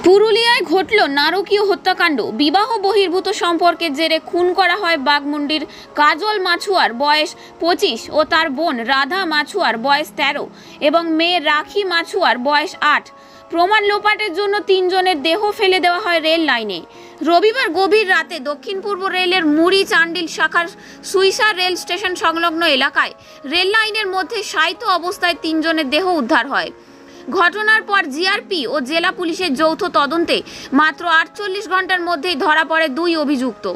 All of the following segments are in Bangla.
পুরুলিয়ায় ঘটল নারকীয় হত্যাকাণ্ড। বিবাহ বহির্ভূত সম্পর্কের জেরে খুন করা হয় বাঘমুন্ডির কাজল মাছুয়ার বয়স 25 ও তার বোন রাধা মাছুয়ার বয়স 13 এবং মেয়ে রাখি মাছুয়ার বয়স 8। প্রমাণ লোপাটের জন্য তিনজনের দেহ ফেলে দেওয়া হয় রেল লাইনে। রবিবার গভীর রাতে দক্ষিণ পূর্ব রেলের মুড়ি চান্ডিল শাখার সুইসার রেল স্টেশন সংলগ্ন এলাকায় রেল লাইনের মধ্যে শায়িত অবস্থায় তিনজনের দেহ উদ্ধার হয়। ঘটনার পর জিআরপি ও জেলা পুলিশের যৌথ তদন্তে মাত্র 48 ঘন্টার মধ্যেই ধরা পড়ে দুই অভিযুক্ত।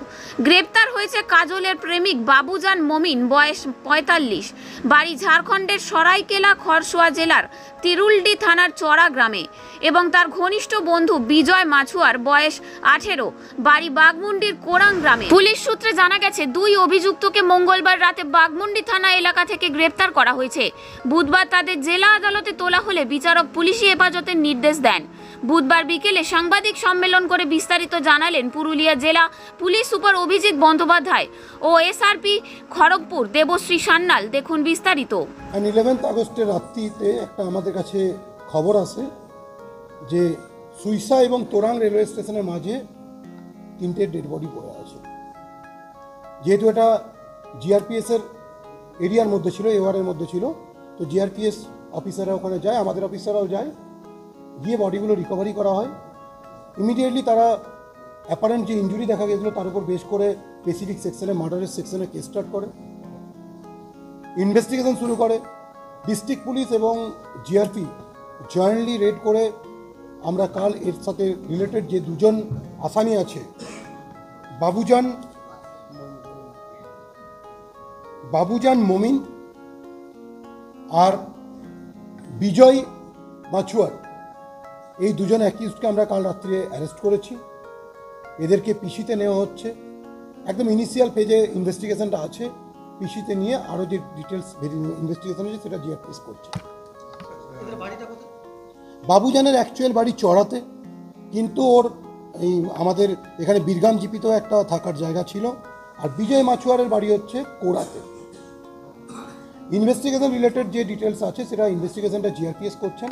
গ্রেপ্তার হয়েছে কাজলের প্রেমিক বাবুজান মমিন, বয়স 45, বাড়ি ঝাড়খণ্ডের সরাইকেলা খরসুয়া জেলার তিরুলডি থানার চড়া গ্রামে, এবং তার ঘনিষ্ঠ বন্ধু বিজয় মাছুয়ার, বয়স 18, বাড়ি বাঘমুন্ডির কোরাং গ্রামে। পুলিশ সূত্রে জানা গেছে দুই অভিযুক্তকে মঙ্গলবার রাতে বাঘমুন্ডি থানা এলাকা থেকে গ্রেপ্তার করা হয়েছে। বুধবার তাদের জেলা আদালতে তোলা হলে বিচারক পুলিশি হেফাজতের নির্দেশ দেন। বুধবার বিকেলে সাংবাদিক সম্মেলন করে বিস্তারিত জানালেন পুরুলিয়া জেলা পুলিশ সুপার অভিজিৎ বন্দ্যোপাধ্যায় ও এসআরপি খড়গপুর দেবশ্রী সান্যাল। দেখুন বিস্তারিত। 11 আগস্টের রাত্রিতে একটা আমাদের কাছে খবর আসে যে সুইসা এবং তোরাং রেলওয়ে স্টেশনের মাঝে তিনটে ডেড বডি পড়ে আছে। যেহেতু এটা জিআরপিএসের এরিয়ার মধ্যে ছিল, এওয়ারের মধ্যে ছিল, তো জিআরপিএস অফিসাররা ওখানে যায়, আমাদের অফিসাররাও যায়, গিয়ে বডিগুলো রিকভারি করা হয়। ইমিডিয়েটলি তারা অ্যাপারেন্ট যে ইঞ্জুরি দেখা গেছিল তার উপর বেশ করে স্পেসিফিক সেকশনে, মার্ডারের সেকশনে কেস স্টার্ট করে ইনভেস্টিগেশন শুরু করে। ডিস্ট্রিক্ট পুলিশ এবং জিআরপি জয়েন্টলি রেড করে আমরা কাল এর সাথে রিলেটেড যে দুজন আসামি আছে, বাবুজান মমিন আর বিজয় মাছুয়ার, এই দুজন অ্যাকিউজকে আমরা কাল রাত্রে অ্যারেস্ট করেছি। এদেরকে পিসিতে নেওয়া হচ্ছে। একদম ইনিশিয়াল ফেজে ইনভেস্টিগেশনটা আছে, পিসিতে নিয়ে আরও যে ডিটেলস ইনভেস্টিগেশন আছে সেটা জিআরপিএস করছে। বাবুজানের অ্যাকচুয়াল বাড়ি চড়াতে, কিন্তু ওর এই আমাদের এখানে বীরগাম জিপিতেও একটা থাকার জায়গা ছিল। আর বিজয় মাছুয়ারের বাড়ি হচ্ছে কোড়াতে। ইনভেস্টিগেশন রিলেটেড যে ডিটেলস আছে সেটা ইনভেস্টিগেশনটা জিআরপিএস করছেন।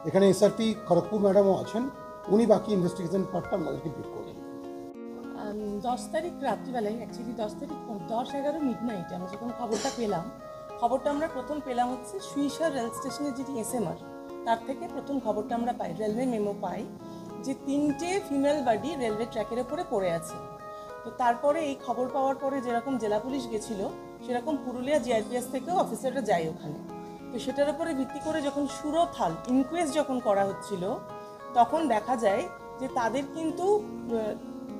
এখানে এসআরপি খড়গপুর ম্যাডামও আছেন, উনি বাকি ইনভেস্টিগেশন পার্টটা আমাদেরকে ব্রিফ করবেন। 10 তারিখ রাত্রিবেলায়, অ্যাকচুয়ালি 10-11 মিডনাইটে আমরা যখন খবরটা পেলাম, খবরটা আমরা প্রথম পেলাম হচ্ছে সুইসার রেল স্টেশনের যিনি এসএমআর, তার থেকে প্রথম খবরটা আমরা পাই, রেলওয়ে মেমো পাই যে 3টে ফিমেল বডি রেলওয়ে ট্র্যাকের ওপরে পড়ে আছে। তো তারপরে এই খবর পাওয়ার পরে যেরকম জেলা পুলিশ গেছিলো সেরকম পুরুলিয়া জিআরপিএস থেকেও অফিসাররা যায় ওখানে। তো সেটার উপরে ভিত্তি করে যখন সুরথাল ইনকোয়েস্ট যখন করা হচ্ছিল তখন দেখা যায় যে তাদের কিন্তু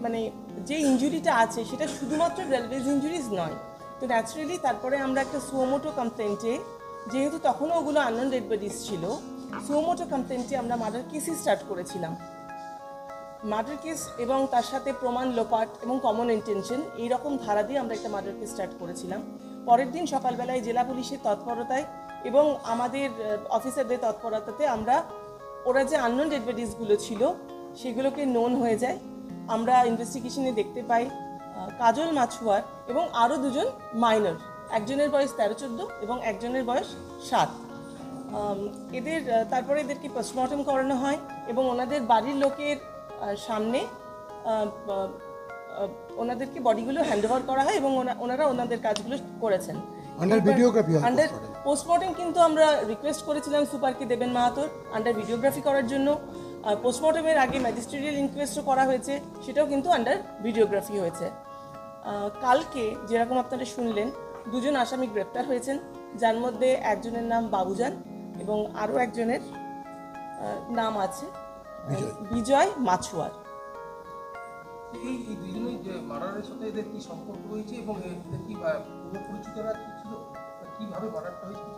মানে যে ইঞ্জুরিটা আছে সেটা শুধুমাত্র রেলওয়েজ ইঞ্জুরিজ নয়। তো ন্যাচারালি তারপরে আমরা একটা সুমোটো কমপ্লেন্টে, যেহেতু তখনও ওগুলো আননোন ডেড বডিজ ছিল, সুমোটো কমপ্লেন্টে আমরা মার্ডার কেসই স্টার্ট করেছিলাম। মার্ডার কেস এবং তার সাথে প্রমাণ লোপাট এবং কমন ইন্টেনশন, এইরকম ধারা দিয়ে আমরা একটা মার্ডার কেস স্টার্ট করেছিলাম। পরের দিন সকালবেলায় জেলা পুলিশের তৎপরতায় এবং আমাদের অফিসারদের তৎপরতাতে আমরা ওরা যে আননোন ডেড বডিজগুলো ছিল সেগুলোকে নোন হয়ে যায়। আমরা ইনভেস্টিগেশনে দেখতে পাই কাজল মাছুয়ার এবং আরও দুজন মাইনর, একজনের বয়স 13-14 এবং একজনের বয়স 7। তারপরে এদেরকে পোস্টমর্টম করানো হয় এবং ওনাদের বাড়ির লোকের সামনে ওনাদেরকে বডিগুলো হ্যান্ডওভার করা হয় এবং ওনারা ওনাদের কাজগুলো করেছেন। আন্ডার পোস্টমর্টম কিন্তু আমরা রিকোয়েস্ট করেছিলাম সুপারকে দেবেন মাহাতোর আন্ডার ভিডিওগ্রাফি করার জন্য। পোস্টমর্টমের আগে ম্যাজিস্ট্রেরিয়াল ইনকোয়েস্টও করা হয়েছে, সেটাও কিন্তু আন্ডার ভিডিওগ্রাফি হয়েছে। কালকে যেরকম আপনারা শুনলেন দুজন আসামি গ্রেপ্তার হয়েছেন, যার মধ্যে একজনের নাম বাবুজান এবং আরও একজনের নাম আছে বিজয় মাছুয়ার। এই দুজনেই যে মার্ডারের সাথে এদের কি সম্পর্ক রয়েছে এবং এদের কি পূর্ব পরিচিতরা ছিল, কিভাবে মার্ডারটা হয়েছে?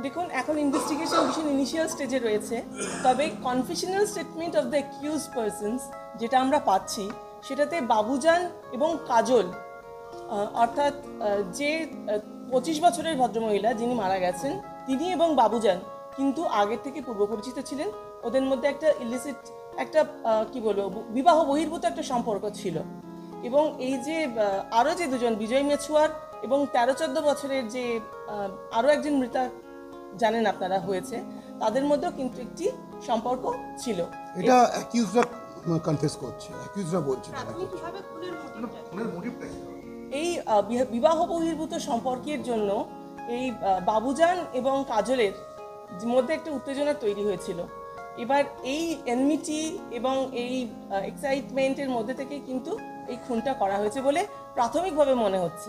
দেখুন, এখন ইনভেস্টিগেশন ভীষণ ইনিশিয়াল স্টেজে রয়েছে, তবে confessional statement of the accused persons যেটা আমরা পাচ্ছি সেটাতে বাবুজান এবং কাজল, অর্থাৎ যে 25 বছরের ভদ্রমহিলা যিনি মারা গেছেন, তিনি এবং বাবুজান কিন্তু আগের থেকে পূর্ব পরিচিত ছিলেন। ওদের মধ্যে একটা ইলিসিট, একটা কি বলবো, বিবাহ বহির্ভূত একটা সম্পর্ক ছিল। এবং এই যে আরও যে দুজন বিজয় মাছুয়ার এবং 13-14 বছরের যে আরও একজন মৃতা জানেন আপনারা হয়েছে, তাদের মধ্যেও কিন্তু একটি সম্পর্ক ছিল। এটা অ্যাকিউজরা কনফেস করছে, অ্যাকিউজরা বলছে। খুনের মোটিভটা কি? এই বিবাহ বহির্ভূত সম্পর্কের জন্য এই বাবুজান এবং কাজলের মধ্যে একটা উত্তেজনা তৈরি হয়েছিল। এবার এই এনমিটি এবং এই এক্সাইটমেন্টের মধ্যে থেকে কিন্তু এই খুনটা করা হয়েছে বলে প্রাথমিকভাবে মনে হচ্ছে।